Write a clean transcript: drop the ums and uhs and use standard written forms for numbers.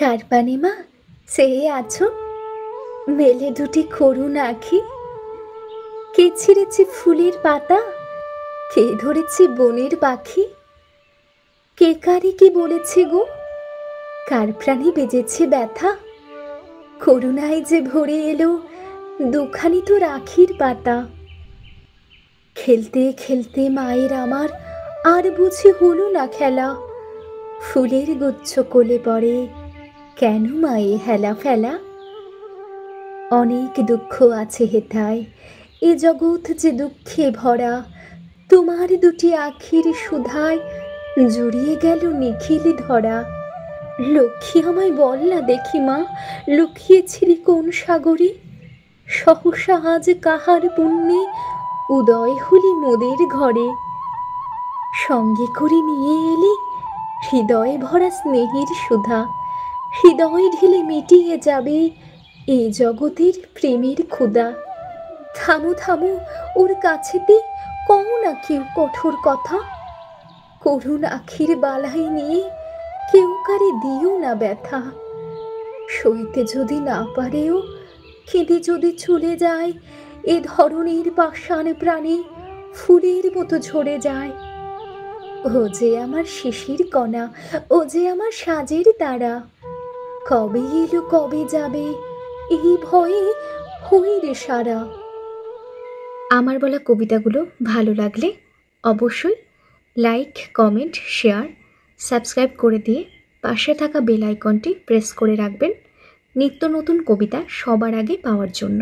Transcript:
কারপানি মা, চেয়ে আছো? মেলে দুটি করুণ আঁখি। কে ছিঁড়েছে ফুলের পাতা, কে ধরেছে বনের পাখি? কে কারে কি বলেছে গো, কার প্রাণে বেজেছে ব্যথা? করুণায় যে ভরে এলো দুখানি তো রাখির পাতা। খেলতে খেলতে মায়ের আমার আর বুঝি হলো না খেলা। ফুলের গুচ্ছ কোলে পড়ে, কেন মায়ে হেলা ফেলা? অনেক দুঃখ আছে হেথায়, এ জগৎ যে দুঃখে ভরা। তোমার দুটি আখির সুধায় জুড়িয়ে গেল নিখিল ধরা। লক্ষ্মী আমায় বল না দেখি মা, লুকিয়েছিলি কোন সাগরে? সহসা আজ কাহার পুণ্যে উদয় হলি মোদের ঘরে? সঙ্গে করে নিয়ে এলি হৃদয়ে ভরা স্নেহের সুধা। হৃদয় ঢেলে মিটিয়ে যাবে এই জগতের প্রেমের ক্ষুধা। থামো থামো, ওর কাছেতে কও না কেউ কঠোর কথা। করুণ আখির বালাই নিয়ে কেউ কারে দিও না ব্যথা। সইতে যদি না পারেও, কেঁদে যদি চলে যায়, এ ধরনের পাষাণ প্রাণী ফুলের মতো ঝরে যায়। ও যে আমার শিশির কণা, ও যে আমার সাজের তারা। কবে এলো কবে যাবে, এই ভয়ে হই রে সারা। আমার বলা কবিতাগুলো ভালো লাগলে অবশ্যই লাইক, কমেন্ট, শেয়ার, সাবস্ক্রাইব করে দিয়ে পাশে থাকা বেল আইকনটি প্রেস করে রাখবেন নিত্য নতুন কবিতা সবার আগে পাওয়ার জন্য।